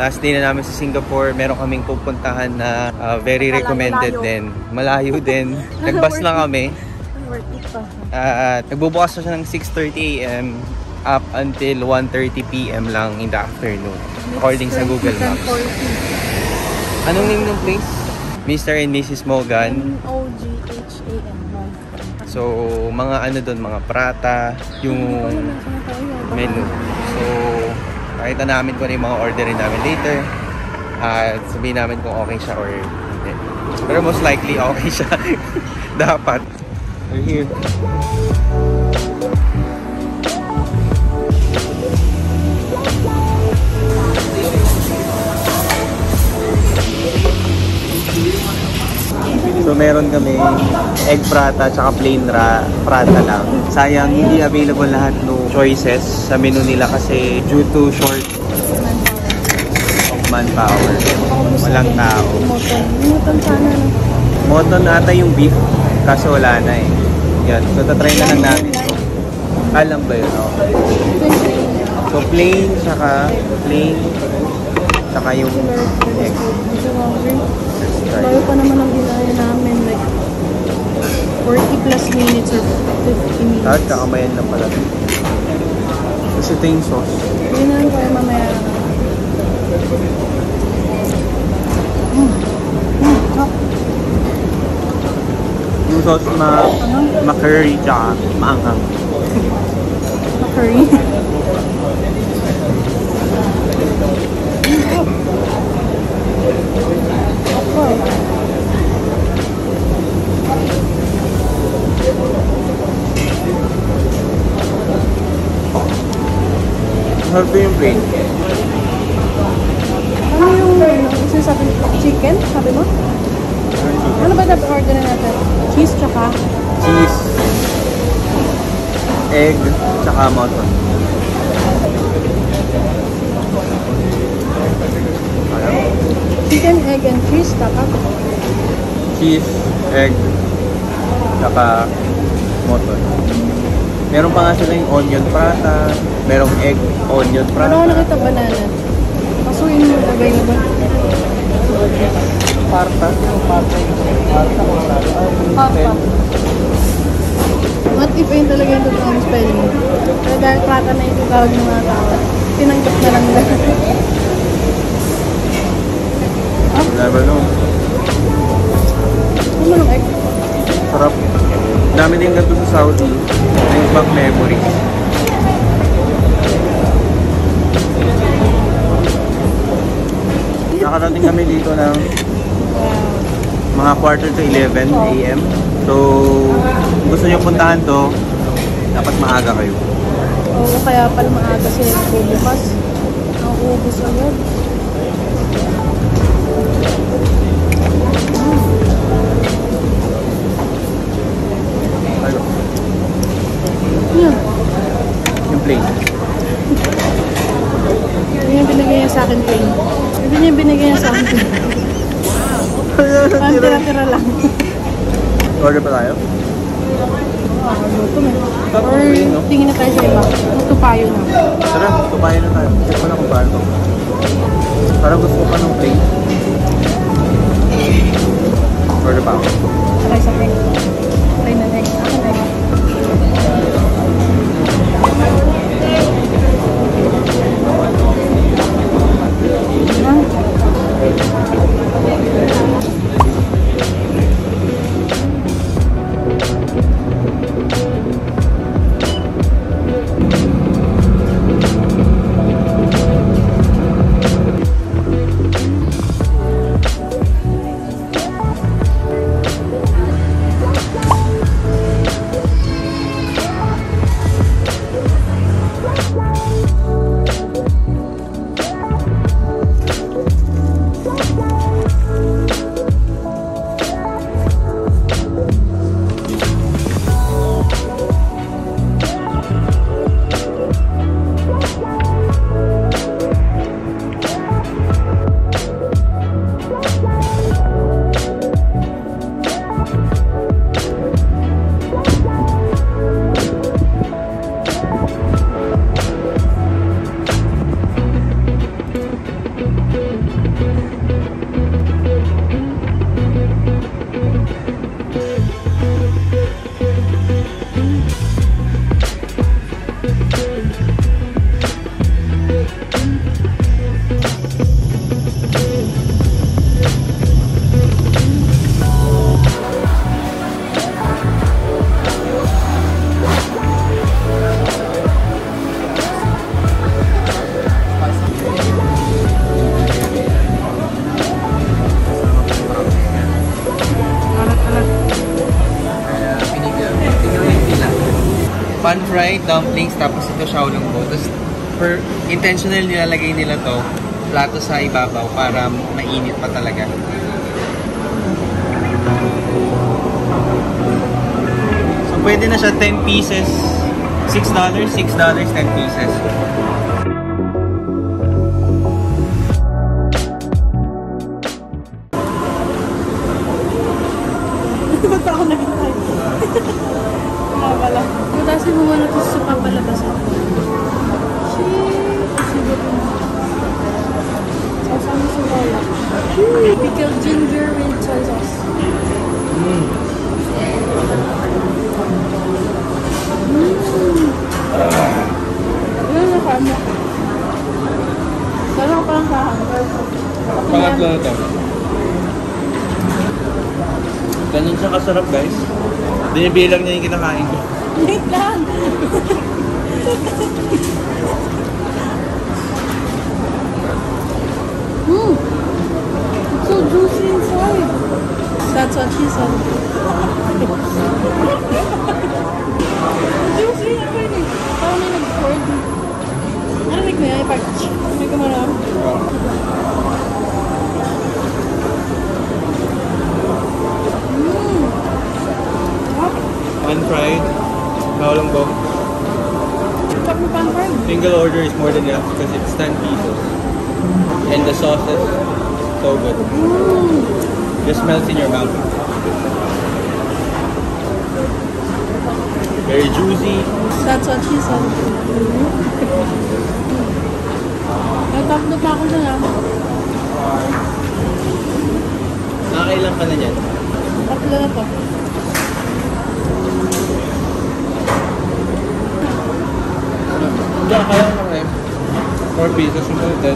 Last day na namin sa Singapore. Meron kaming pupuntahan na very recommended din. Malayo din. Nagbus lang kami. Nagbubukas na siya ng 6:30 AM up until 1:30 PM lang in the afternoon. According sa Google Maps. Anong name ng place? Mr. and Mrs. Mogan. M-O-G-H-A-N. So, mga ano doon, mga prata, yung menu. So, nakita namin kung ano yung mga orderin namin later. At sabihin namin kung okay siya or hindi. Pero most likely okay siya. Dapat. We're here. So meron kami egg prata tsaka plain prata lang. Sayang hindi available lahat no choices sa menu nila kasi due to short of manpower. Walang tao. Moton sana no? Moton ata yung beef kaso wala na eh. Yan. So tatry na lang natin. Alam ba yun? Okay. So plain tsaka yung egg. Bago pa naman ang ginaya namin, like 40 plus minutes or 50 minutes. At kakamayan lang pala. Kasi ito yung sauce. Hindi na lang kaya mamaya. Yung sauce ma-curry tsaka maanghang. Ma-curry? Harap yung plain. Ano yung sabi chicken? Sabi mo? Ano ba dapat order na natin? Cheese tsaka? Cheese, egg, tsaka mutton. Chicken, egg, and cheese dapat? Cheese, egg, tsaka mutton. Meron pa nga sila yung onion prata, merong egg, onion prata. Ano nakita banana? Pasuin mo ba yung ba? Parta. What if yun talaga yung totoong spelling? Pero dahil prata na yung tawag ng mga tao, tinanggap na lang nila. Never know. Ano ng egg? Sarap. Dami din ganito sa Saudi. Yung back memory. Nakarating kami dito ng mga 11:45 AM. So, kung gusto nyo puntahan to, dapat maaga kayo. Oo, kaya pala maaga sila bubukas. Ang ubus agad. Yung plain. Hindi niya binigay niya sa akin plain. Hindi niya binigay niya sa akin plain. Ang tira-tira lang. Order pa tayo? Luto mo. Or tingin na tayo sa iba. Tupayo na. Tara, tupayo na tayo. Check mo na kung paano. Parang gusto ko pa ng plain. Order pa ako. Try sa plain. Plain na egg. Ako na egg. Pan-fried dumplings, tapos ito xiaolongbao. Tapos, intentional nilalagay nila to plato sa ibabaw para mainit pa talaga. So, pwede na siya 10 pieces. $6, $6, 10 pieces. Ba't ako nag-type? Pala. Matasin mo muna ito sa papalabas ako. Sige po. Sasama sa wala. Pickled ginger with soy sauce. Ano na kamo? Dalawa pa lang kahan. Pangatlo na ito. Ganun siya kasarap, guys. Binibilang niya yung kinakain ko. Wait lang! It's so juicy inside. That's what she said. Juicy na rin eh. Parang may nag-ford. Narinig mo yan? May kumara. Pan-fried, xiaolongbao. Stop mo pan-fried. Single order is more than enough because it's 10 pieces. And the sauces, so good. Just melts in your mouth. Very juicy. That's what she said. Nagtatlo pa ako dyan ah. Nakakailan ka na niyan? Tatlo na to. Diyan, kaya ko rin. 4 pieces yung din.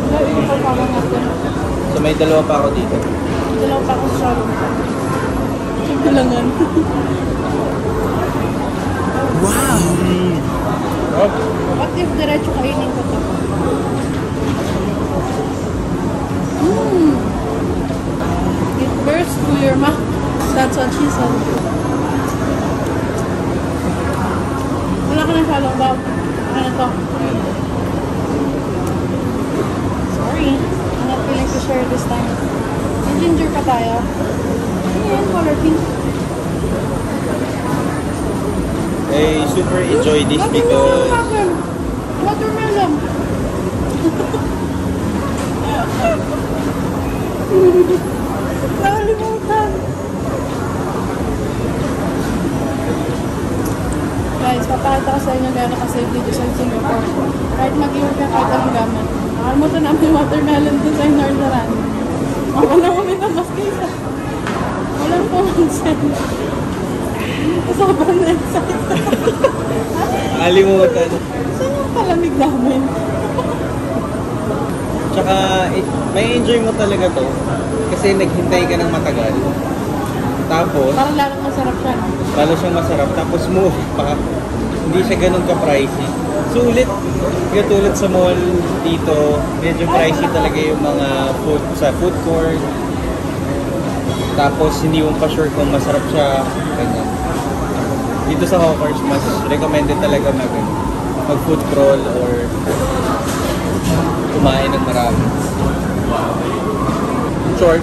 Wala, ito pa pa natin. So may dalawa pa ako dito. Dalaw pa ako sa kulangan. Wow! Oh. What if diretso kainin ko to? It bursts through your mouth. That's what she said. Wala ka na xiaolongbao. Ano to? Sorry. I'm not willing to share this time. May ginger pa tayo. Ayan, color pink. I super enjoy this because Watermelon. Nakalimutan. Guys, papakita ko sa inyo gano'n ka-save dito sa Singapore. Kahit mag-iwan ka kahit anong gamit. Nakalimutan namin yung watermelon doon sa Northern. Ako na uminom mas kisa. Walang common sense. Sobrang excited. Alimutan. Saan yung palamig namin? Tsaka, may enjoy mo talaga to. Kasi naghintay ka ng matagal. Tapos, Parang lalong masarap siya. No? lalo siyang masarap. Tapos move pa. Hindi siya ganun ka-pricey. Sulit. Katulad sa mall dito, medyo pricey talaga yung mga food sa food court. Tapos, hindi mo pa sure kung masarap siya. Ganyan. Dito sa Hawkers, mas recommended talaga mag-food crawl or kumain ng marami. In short,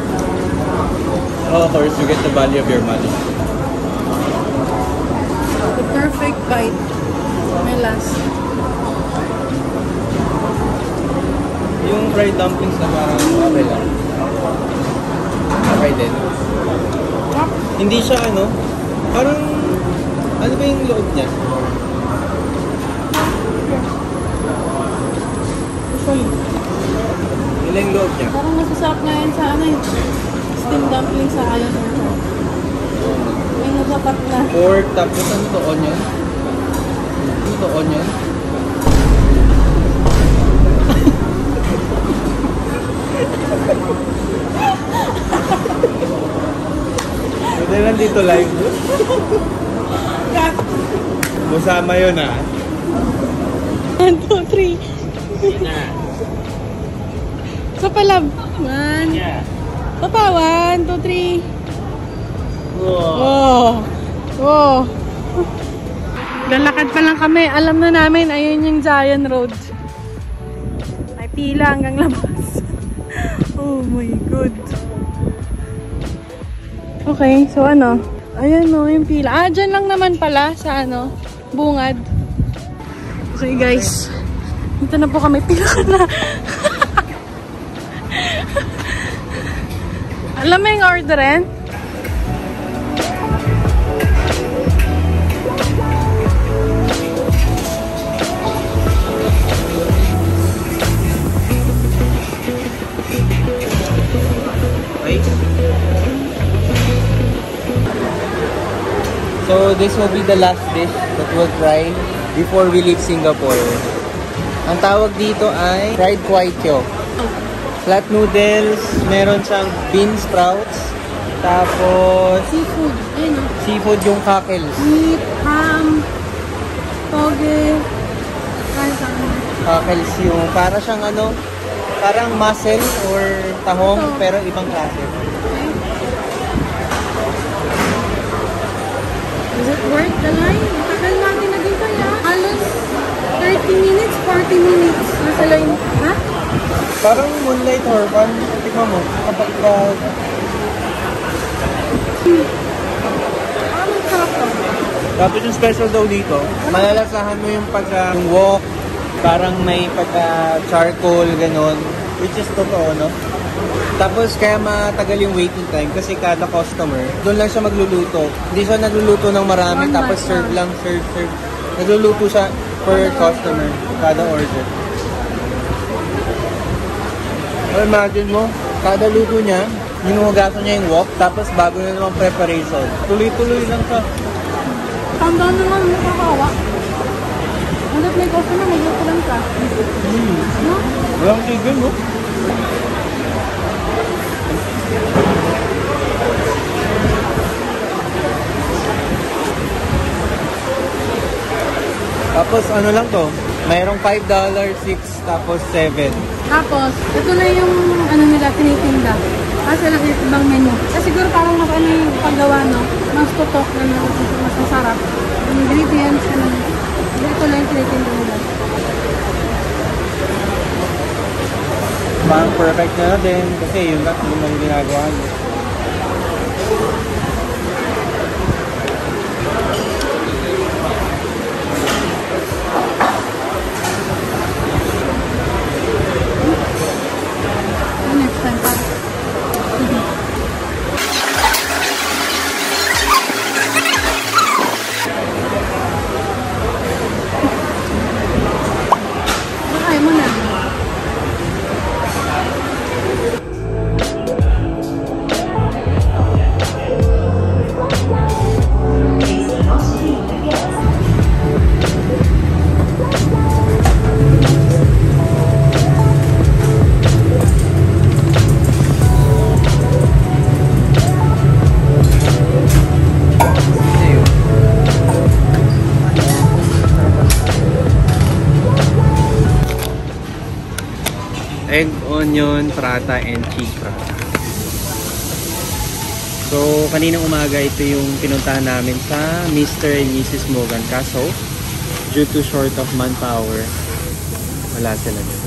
Hawkers, you get the value of your money. The perfect bite. May last. Yung fried dumplings na parang okay lang. Okay din. Hindi siya parang, ano ba yung loob niya? Usually. Yung Wala yung loob niya. Parang masasarap nga yan sa ano steam dumpling sa Ion Orchard. May nasapat na. Pork, tapos ano to? Onion? Ano to? Onion? Pwede lang dito live. Musama yun ah. 1, 2, 3. So pala, 1. So pa, 1, 2, 3. Oh. Oh. Lalakad pa lang kami. Alam na namin, ayun yung Zion Road. May pila hanggang labas. Oh my God. Okay, so ano? Ayan o, yung pila. Ah, dyan lang naman pala sa ano, bungad. Okay guys, dito na po kami. Pila ka na. Alam mo yung orderin? So this will be the last dish that we'll try before we leave Singapore. Ang tawag dito ay fried kway teow. Flat noodles, meron siyang bean sprouts, tapos Seafood. Ayun o. seafood yung cockles. Meat, ham, toge. Cockles yung para siyang ano, parang mussel or tahong pero ibang klase. Is it worth the line? Matagal namin naging kaya. Halos 30 minutes, 40 minutes. Nasa line. Ha? Parang moonlight horpan. Tignan mo, kapag Parang sarap to. tapos yung special daw dito, malalasahan mo yung pagka yung wok, parang may pagka charcoal, ganon. Which is totoo, no? Tapos kaya matagal yung waiting time kasi kada customer, doon lang siya magluluto. Hindi siya nagluluto ng marami, One tapos batch serve lang. lang, serve. Nagluluto siya per customer, kada order. So imagine mo, kada luto niya, hinuhugasan niya yung wok, tapos bago na naman preparation. Tuloy-tuloy lang siya. Tanda naman, nakakawa. Ano may customer, magluto lang ka. No? Walang tigil, no? Tapos ano lang to, mayroong $5, 6, tapos 7. Tapos, ito na yung ano nila, tinitinda. Kasi lang yung ibang menu. Kasi siguro parang mas ano yung paggawa, no? Mas tutok na mas masarap. Yung ingredients, ano. Ito lang yung tinitinda nila. Parang perfect na din kasi yun lang yung ginagawa niya. Next time pa. Ay mo na. Egg, onion, prata, and cheese prata. So, kaninang umaga ito yung pinuntahan namin sa Mr. and Mrs. Mogan. Kaso, due to short of manpower, wala sila dun.